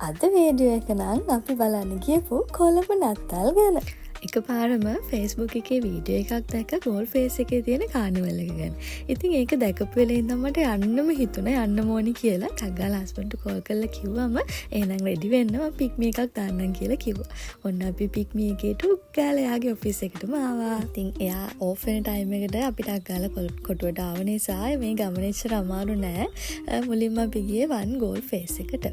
අද වීඩියෝ එක නම් අපි බලන්න ගියපු කොළඹ නත්තල් ගැන. එක පාරම ෆේස්බුක් එකේ වීඩියෝ එකක් දැක්ක ගෝල් ෆේස් එකේ තියෙන කානිවල් එක ගැන. ඉතින් ඒක දැකපු වෙලේ ඉඳන් මට යන්නම හිතුණා යන්න ඕනි කියලා. ටග්ගාලා හස්බන්ඩ්ට කෝල් කරලා කිව්වම එහෙනම් රෙඩි වෙන්න මම පික්මි එකක් දාන්නම් කියලා කිව්වා. ඔන්න අපි පික්මි එකේ ටුග්ගාලා යාගේ ඔෆිස් එකටම ආවා. ඉතින් එයා ඕෆ් වෙන ටයිම් එකට අපි ටග්ගාලා කොටුවට ආව නිසා මේ ගමන එච්චර අමාරු නෑ. මුලින්ම අපි ගියේ වන් ගෝල් ෆේස් එකට.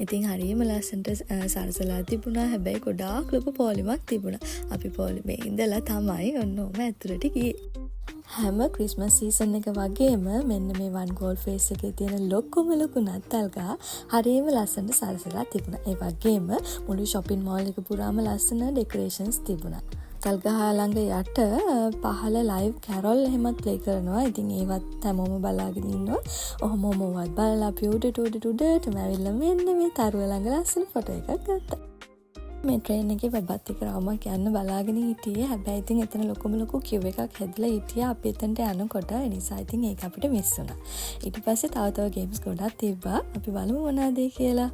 ඉතින් හරියම ලස්සනට සරසලා තිබුණා. හැබැයි ගොඩාක් ලොකු පොලිමක් තිබුණා. අපි පොලිමේ ඉඳලා තමයි ඔන්න ඔම ඇතුළට ගියේ. හැම ක්‍රිස්මස් සීසන් එක වගේම මෙන්න මේ වන් ගෝල් ෆේස් එකේ තියෙන ලොකුම ලොකු නත්තල් ගහ හරියම ලස්සනට සරසලා තිබුණා. ඒ වගේම මුළු shopping mall එක පුරාම ලස්සන ඩෙකොරේෂන්ස් තිබුණා. තල්ගහ ළඟ යට පහළ ලයිව් කැරොල් එහෙමත් ප්ලේ කරනවා. ඉතින් ඒවත් හැමෝම බලාගෙන ඉන්නවා. ඔහොමවත් බලලා අපි උඩටම ඇවිල්ලා මෙන්න මේ තරුව ළඟ ලස්සන ෆොටෝ එකක් ගත්තා. මේ ට්‍රේන් එකේ බබත් එක්ක රවුමක් යන්න බලාගෙන හිටියේ. හැබැයි ඉතින් එතන ලොකු කියුව එකක් හැදලා හිටියා. අපි එතනට යනකොට ඒ නිසා ඉතින් ඒක අපිට මිස් වුණා. ඊට පස්සේ තව ගේම්ස් ගොඩක් තිබ්බා. අපි බලමු මොනවද කියලා.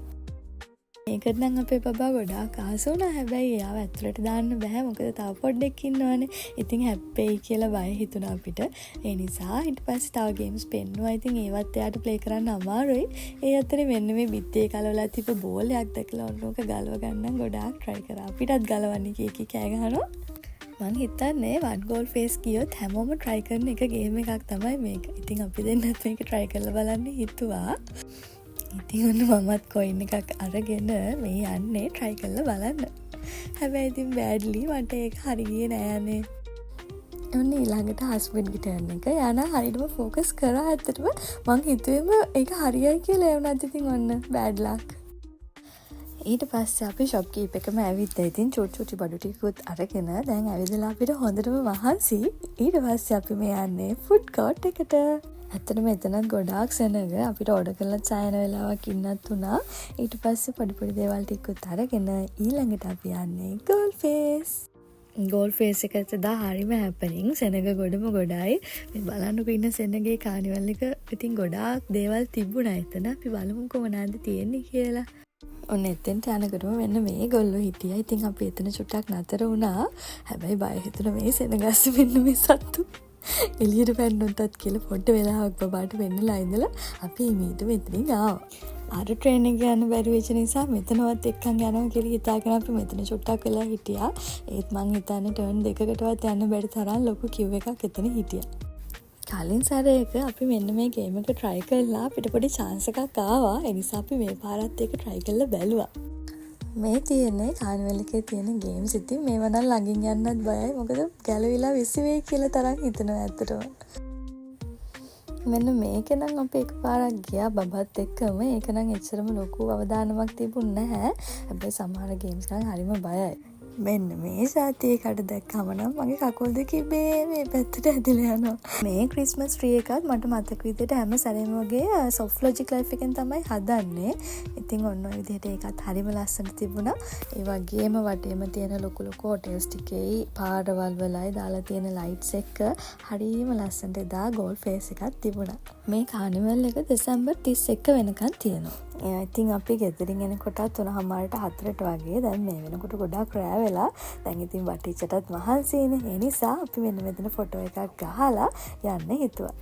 ඒකට නම් අපේ බබා ගොඩාක් ආස වුණා. හැබැයි එයාව ඇතුළට දාන්න බෑ. මොකද තව පොඩ්ඩක් ඉන්නවනේ. ඉතින් හැප්පෙයි කියලා බය හිතුණා අපිට. ඒ නිසා ඊට පස්සේ තව ගේම්ස් පෙන්නුවා. ඉතින් ඒවත් එයාට ප්ලේ කරන්න අමාරුයි. ඒ අතරේ මෙන්න මේ බිත්තියේ කලවලා තිබ්බ බෝල් එකක් දැකලා ඔන්නෝක ගලව ගන්න ගොඩාක් try කරා. අපිටත් ගලවන්න කී කෑ ගහනවා. මං හිතන්නේ වන් ගෝල් ෆේස් ගියොත් හැමෝම try කරන එක ගේම් එකක් තමයි මේක. ඉතින් අපි දෙන්නත් මේක try කරලා බලන්න හිතුවා. ඉතින් ඔන්න මමත් කොයින් එකක් අරගෙන මේ යන්නේ try කරලා බලන්න. හැබැයි ඉතින් බෑඩ්ලි මට ඒක හරියන්නේ නෑනේ. ඔන්න ඊළඟට හස්බන්ඩ්ගේ ටර්න් එක. යානා හරියටම ફોකස් කරා. ඇත්තටම මං හිතුවේම ඒක හරියයි කියලා. ඒ වුණත් ඉතින් ඔන්න බෑඩ් ලක්. ඊට පස්සේ අපි ෂොප් කීප් එකම ඇවිත්ලා ඉතින් චුටි බඩු ටිකකුත් අරගෙන දැන් ඇවිදලා අපිට හොඳටම මහන්සි. ඊට පස්සේ අපි මේ යන්නේ ෆුඩ් කෝට් එකට. ඇත්තටම එතනත් ගොඩාක් සෙනග අපිට ඕඩර් කරලා සායන වෙලාවක් ඉන්නත් උනා. ඊට පස්සේ පොඩි දේවල් ටිකකුත් අරගෙන ඊළඟට අපි යන්නේ ගෝල් ෆේස්. ගෝල් ෆේස් එකට දා හරිම හැපනින් සෙනග ගොඩම ගොඩයි. මේ බලන්නකො ඉන්න සෙනගේ කානිවල් එක ඉතින් ගොඩාක් දේවල් තිබුණා එතන. අපි බලමුකෝ මොනවද තියෙන්නේ කියලා. ඔන්න එතෙන්ට යනකොටම මෙන්න මේ ගොල්ලෝ හිටියා. ඉතින් අපි එතන චුට්ටක් නතර වුණා. හැබැයි බය හිතුණා මේ සෙනගස්ස මෙන්න මේ සත්තු එළියට පැන්නොත්ත් කියලා පොඩ්ඩ වෙලාවක් බබාට වෙන්නලා ඉඳලා අපි ඉමීට මෙතනින් ආවා. අර ට්‍රේන් එක යන්න බැරි වෙච්ච නිසා මෙතනවත් එක්කන් යනවා කියලා හිතාගෙන අපි මෙතන චුට්ටක් වෙලා හිටියා. ඒත් මං හිතන්නේ ටර්න් දෙකකටවත් යන්න බැරි තරම් ලොකු කියුව එකක් එතන හිටියා. කලින් සැරේක අපි මෙන්න මේ ගේම් එක try කරලා අපිට පොඩි chance එකක් ආවා. ඒ නිසා අපි මේ පාරත් එක try කරලා බැලුවා. මේ තියෙන්නේ කානිවල් එකේ තියෙන ගේම්ස්. ඉතින් මේවා නම් ළඟින් යන්නත් බයයි. මොකද ගැලවිලා විසි වෙයි කියලා තරම් හිතනවා ඇත්තටම. මෙන්න මේක නම් අපි එකපාරක් ගියා බබත් එක්කම. ඒක නම් එච්චරම ලොකු අවදානමක් තිබුණේ නැහැ. හැබැයි සමහර ගේම්ස් නම් හරිම බයයි. මෙන්න මේ සාතියකට දැක්කම නම් මගේ කකුල් දෙක ඉබේ මේ පැත්තට ඇදලා යනවා. මේ ක්‍රිස්මස් ට්‍රී එකත් මට මතක විදිහට හැම සැරේම වගේ soft logic life එකෙන් තමයි හදන්නේ. ඉතින් ඔන්න ඔය විදිහට ඒකත් හරිම ලස්සනට තිබුණා. ඒ වගේම වටේම තියෙන ලොකු හොටෙල්ස් ටිකේ පාරවල් වලයි දාලා තියෙන ලයිට්ස් එක හරිම ලස්සනට එදා ගෝල් ෆේස් එකක් තිබුණා. මේ කානිවල් එක දෙසැම්බර් 31 වෙනකන් තියෙනවා. ඉතින් අපි ගෙදරින් එනකොට 3:00ට 4ට වගේ. දැන් මේ වෙනකොට ගොඩාක් රෑ වෙලා. දැන් ඉතින් වටිච්චටත් මහන්සිනේ. ඒ නිසා අපි මෙන්න මෙතන ෆොටෝ එකක් ගහලා යන්න හිතුවා.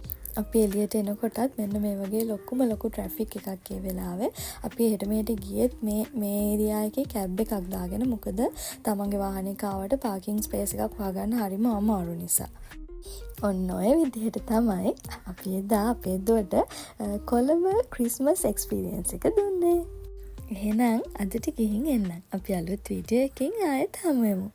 අපි එළියට එනකොටත් මෙන්න මේ වගේ ලොකු ට්‍රැෆික් එකක් ඒ වෙලාවේ. අපි එහෙට මෙහෙට ගියෙත් මේ ඒරියා එකේ කැබ් එකක් දාගෙන. මොකද තමන්ගේ වාහනේ කාවට පාකින් ස්පේස් එකක් හොයාගන්න හරිම අමාරු නිසා. ඔන්න ඔය විදිහට තමයි අපි එදා අපේ දුවට කොළඹ ක්‍රිස්මස් එක්ස්පීරියන්ස් එක දුන්නේ. එහෙනම් අදට ගිහින් එන්න. අපි අලුත් වීඩියෝ එකකින් ආයෙත් හමු වෙමු.